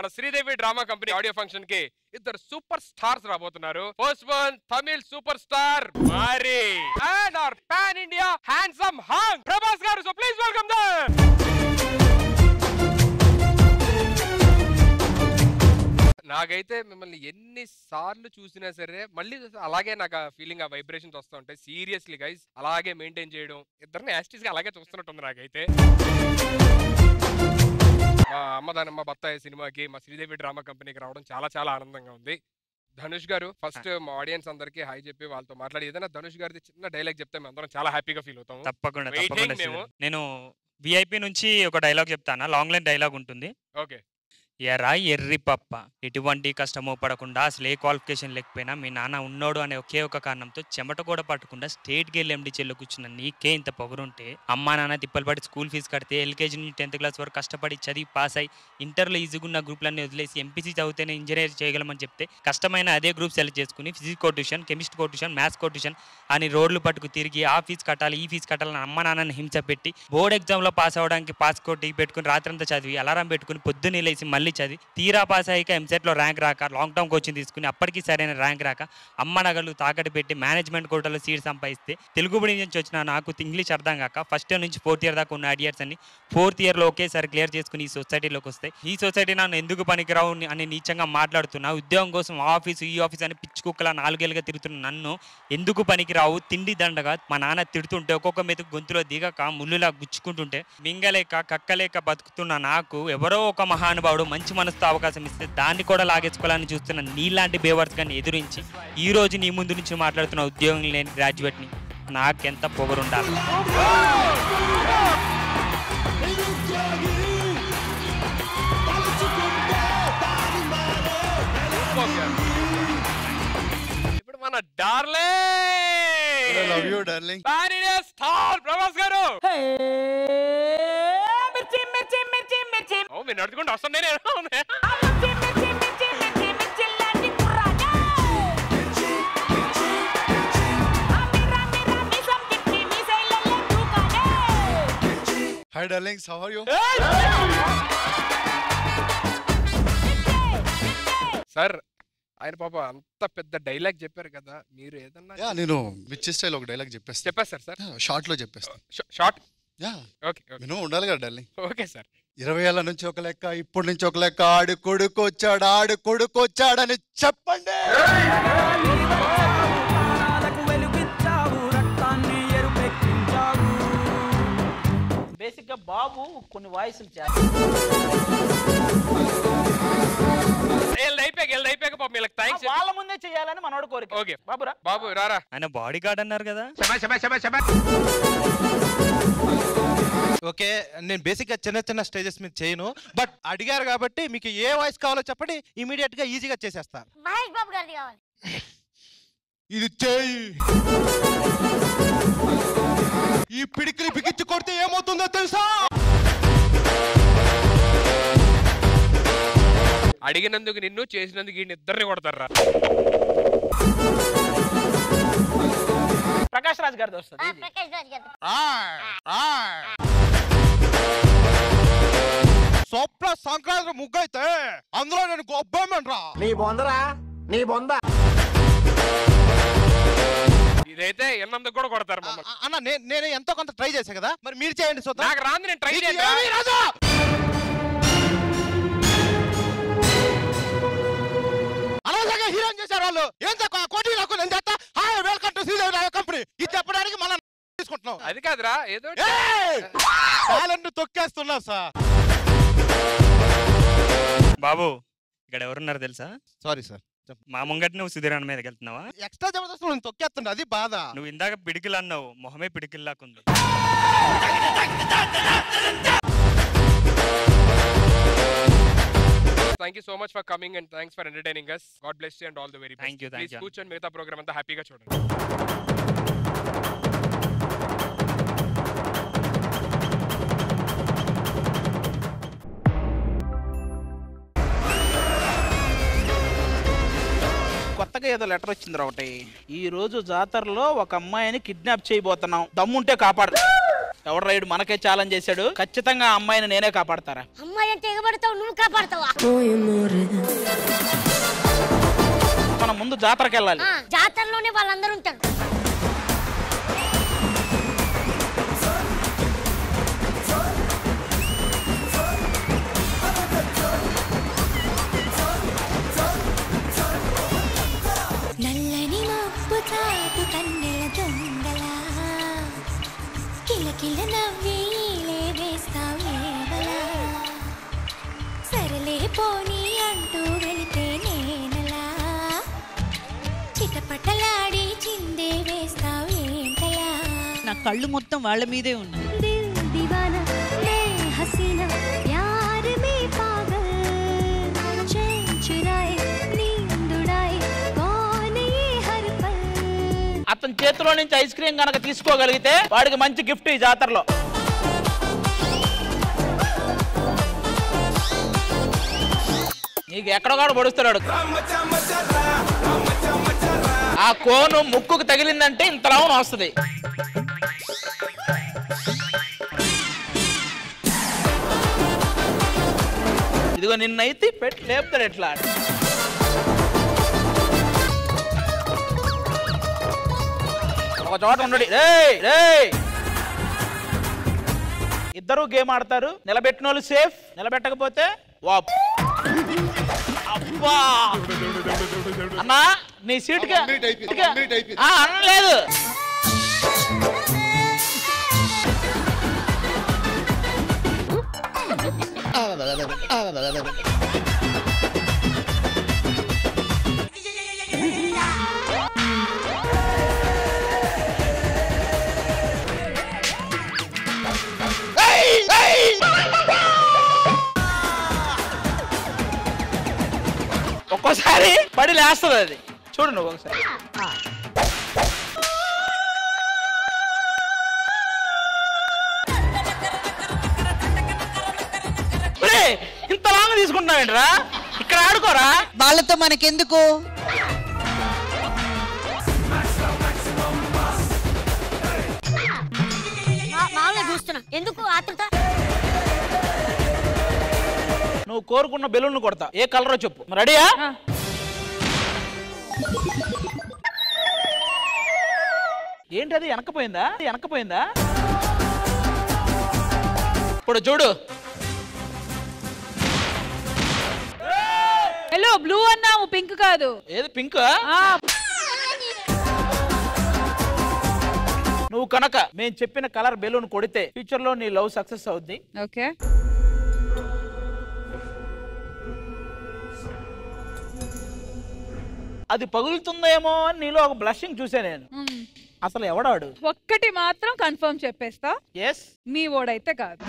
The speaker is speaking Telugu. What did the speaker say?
మన Sridevi drama company audio function కి ఇద్దరు సూపర్ స్టార్స్ రాబోతున్నారు. First one Tamil super star Mari and our pan India handsome hunk Prabhas garu. So please welcome them. నాకైతే మిమ్మల్ని ఎన్ని సార్లు చూసినా సరే మళ్ళీ అలాగే నాకు ఆ ఫీలింగ్, ఆ వైబ్రేషన్స్ వస్తూ ఉంటాయి. సీరియస్లీ గైస్ అలాగే మెయింటైన్ చేయడం, ఇద్దరిని యాస్టీస్ గా అలాగే చూస్తున్నట్టుంది నాకైతే. మా అమ్మదానమ్మ బత్తాయి సినిమాకి మా శ్రీదేవి డ్రామా కంపెనీకి రావడం చాలా చాలా ఆనందంగా ఉంది. ధనుష్ గారు ఫస్ట్ మా ఆడియన్స్ అందరికి హాయ్ చెప్పి వాళ్ళతో మాట్లాడి ఏదైనా ధనుష్ గారిది చిన్న డైలాగ్ చెప్తే మేము అందరం చాలా హ్యాపీగా ఫీల్ అవుతాం. తప్పకుండా నేను విఐపి నుంచి ఒక డైలాగ్ చెప్తాను, లాంగ్ లైన్ డైలాగ్ ఉంటుంది. ఓకే. ఎరా ఎర్రి పప్ప, ఎటువంటి కష్టమో పడకుండా అసలు ఏ క్వాలిఫికేషన్ లేకపోయినా మీ నాన్న ఉన్నోడు అనే ఒకే ఒక కారణంతో చెమట కూడా పట్టకుండా స్టేట్కి వెళ్ళి ఎండి చెల్లు కూర్చున్న నీకే ఇంత పొగరుంటే, అమ్మా నాన్న తిప్పలు పడి స్కూల్ ఫీజు కడితే ఎల్కేజీ నుంచి 10th క్లాస్ వరకు కష్టపడి చదివి పాస్ అయ్యి ఇంటర్లో ఈజీగా ఉన్న గ్రూప్లన్నీ వదిలేసి ఎంపీసీ చదివితేనే ఇంజనీర్ చేయగలమని చెప్తే కష్టమైన అదే గ్రూప్ సెలెక్ట్ చేసుకుని ఫిజిక్స్ కో ట్యూషన్, కెమిస్ట్రీ కో ట్యూషన్, మ్యాథ్స్ కో ట్యూషన్ అని రోడ్లు పట్టుకు తిరిగి ఆ ఫీజు కట్టాలి ఈ ఫీజు కట్టాలని అమ్మ నాన్నని హింస పెట్టి బోర్డ్ ఎగ్జామ్లో పాస్ అవ్వడానికి పాస్ కోట్ పెట్టుకుని రాత్రంతా చదివి అలారం పెట్టుకుని పొద్దున్నే లేసి మళ్ళీ చదివి తీరా పాస్ అయ్యాక ఎంసెట్లో ర్యాంక్ రాక లాంగ్ టర్మ్ కోచింగ్ తీసుకుని అప్పటికి సరైన ర్యాంక్ రాక అమ్మ నగలు తాకట్టు పెట్టి మేనేజ్మెంట్ కోటాలో సీట్ సంపాదిస్తే తెలుగు మీడియం నుంచి వచ్చిన నాకు ఇంగ్లీష్ అర్థం కాక ఫస్ట్ ఇయర్ నుంచి 4th ఇయర్ దాకా ఉన్న ఐడియాస్ అన్ని 4th ఇయర్లో ఒకేసారి క్లియర్ చేసుకుని ఈ సొసైటీలోకి వస్తాయి. ఈ సొసైటీ నన్ను ఎందుకు పనికిరావు అని నీచంగా మాట్లాడుతున్నా, ఉద్యోగం కోసం ఆఫీసు ఈ ఆఫీస్ అని పిచ్చి కుక్కలా 4 ఏళ్ళుగా తిరుగుతున్న నన్ను ఎందుకు పనికిరావు తిండి దండగా మా నాన్న తిడుతుంటే ఒక్కొక్క మెతుకు గొంతులో దిగక ముళ్ళులా గుచ్చుకుంటుంటే మింగలేక కక్కలేక బతుకుతున్న నాకు ఎవరో ఒక మహానుభావుడు మంచి మనసుతో అవకాశం ఇస్తే దాన్ని కూడా లాగేసుకోవాలని చూస్తున్న నీలాంటి బేవర్స్ గాని ఎదురించి ఈ రోజు నీ ముందు నుంచి మాట్లాడుతున్న ఉద్యోగం లేని గ్రాడ్యుయేట్ని నాకెంత పొగరుండాలి. ఇప్పుడు మన darling love you darling pan India star Prabhas garu. మీరు నడుచుకుంటూ వస్తుండే hi darlings, how are you? Sir ఆయన పాప అంత పెద్ద డైలాగ్ చెప్పారు కదా, మీరు ఏదన్నా నేను విచ్ స్టైల్ ఒక డైలాగ్ చెప్పేస్తా. చెప్పేస్తారు సార్, షార్ట్ లో చెప్పేస్తా. షార్ట్. ఓకే నేను ఉండాలి కదా డార్లింగ్. Okay sir. 20 ఏళ్ళ నుంచి ఒక లెక్క, ఇప్పటి నుంచి ఒక లెక్క, ఆడు కొడుకొచ్చాడని చెప్పండి. బేసిక్ గా బాబు కొన్ని వాయిస్లు వాళ్ళ ముందే చేయాలని మనోడు కోరిక. ఓకే బాబురా బాబు రారా. ఆయన బాడీ గార్డ్ అన్నారు కదా. ఓకే నేను బేసిక్ గా చిన్న చిన్న స్టేజెస్ మీద చేయను, బట్ అడిగారు కాబట్టి మీకు ఏ వాయిస్ కావాలో చెప్పండి, ఇమీడియట్ గా ఈజీగా చేసేస్తా. మహేష్ బాబు గారిది కావాలి. ఇది చేయి, ఈ పిడికిలి బిగించి కొడితే ఏమవుతుందో తెలుసా? అడిగినందుకు నిన్ను, చేసినందుకు ఇద్దరిని కొడతారా. ప్రకాష్ రాజ్ గారిది వస్తుంది. ప్రకాష్ రాజ్ గారు స్వప్న సంక్రాంతి ముగ్గైతే అందులో నేను గొప్పమంటరా. నీ బొందరా నీ బొంద. ఇదైతే ఎన్నందుకు కూడా కొడతారు మమ్మల్ని. అన్న నేను ఎంతో కొంత ట్రై చేశా కదా, మరి మీరు చేయండి. నాకు రాంది, నేను ట్రై చేయండి. అలాగే హీరోయిన్ చేశారు వాళ్ళు. ఏం తక్కువ కోటి నాకు నేను చేస్తా. Hi welcome to Sridevi company. ఇది చెప్పడానికి మనం తీసుకుంటున్నాం. అది కాదురా, ఏదో టాలెంట్ తొక్కేస్తున్నా సార్. బాబు ఇక్కడ ఎవరున్నారు తెలుసా? Sorry sir. మా ముంగటి నువ్వు సుధీరాన్ మీదకి వెళ్తున్నావా? ఎక్స్ట్రా జబర్దస్త్ నేను తొక్కేస్తున్నా, అది బాధ. నువ్వు ఇందాక పిడికిలు అన్నావు, మొహమే పిడికిల్లాకుంది. Thank you so much for coming and thanks for entertaining us. God bless you and all the very best. Thank you. Please కూర్చొని మిగతా ప్రోగ్రామ్ అంతా హ్యాపీగా చూడండి. కొత్తగా ఏదో లెటర్ వచ్చింది ఒకటి. ఈ రోజు జాతరలో ఒక అమ్మాయిని కిడ్నాప్ చేయబోతున్నాం, దమ్ముంటే కాపాడు. ఎవడు రైడ్ మనకే ఛాలెంజ్ చేశాడు. ఖచ్చితంగా ఆ అమ్మాయిని నేనే కాపాడతారా? అమ్మాయి అంటే ఎగబడతావు, నువ్వు కాపాడతావా? మనం ముందు జాతరకి వెళ్ళాలి. జాతరలోనే వాళ్ళందరూ ఉంటారు. నల్లని మబ్బు చాటు కన్నెల దొంగలా కిలకిల నవ్వేలే వేస్తావేవలా సరలే పోనీ అంటూ వెళితే నేనలా చిటపటలాడి చిందే వేస్తావేంటలా. నా కళ్ళు మొత్తం వాళ్ళ మీదే ఉన్నాయి. దిల్ దివానా మే హసీనా ప్యార్ మే పాగల్ చైన్ చురాయే నీంద్ ఉడాయే కౌన్ యే హర్ పల్. అతని చేతిలో నుంచి ఐస్ క్రీమ్ గనక తీసుకోగలిగితే వాడికి మంచి గిఫ్ట్ ఈ జాతరలో. నీకు ఎక్కడో పొడుస్తున్నాడు. ఆ కోను ముక్కుకు తగిలిందంటే ఇంతలా వస్తుంది. ఇదిగో నిన్నైతే పెట్టి లేపుతాడు ఎట్లా. ఒక చోట ఉండడు. ఇద్దరు గేమ్ ఆడతారు. నిలబెట్టిన వాళ్ళు సేఫ్, నిలబెట్టకపోతే వాప్. అబ్బా అన్నా నీ సీటుగా అనలేదు. ఒక్కోసారి పడి లేస్తుంది అది. చూడు నువ్వు ఒకసారి. ఇంత లాంగ్ తీసుకుంటున్నావేంట్రా? ఇక్కడ ఆడుకోరా. వాళ్ళతో మనకెందుకు? మామూలుగా చూస్తున్నా, ఎందుకు ఆతృత? నువ్వు కోరుకున్న బెలూన్ కొడతా. ఏ కలరో చెప్పు. రెడీయా? ఏంటది వెనకపోయిందా? వెనకపోయిందా? ఇప్పుడు చూడు. హలో బ్లూ అన్నావు, పింక్ కాదు. ఏది పింక్? నువ్వు కనుక మేము చెప్పిన కలర్ బెలూన్ కొడితే ఫ్యూచర్ లో నీ లవ్ సక్సెస్ అవుద్ది. ఓకే. అది పగులుతుందేమో అని నీలో ఒక బ్లషింగ్ చూసా నేను. అసలు ఎవడాడు? ఒక్కటి మాత్రం కన్ఫర్మ్ చెప్పేస్తా, ఎస్ మీ ఓడైతే కాదు.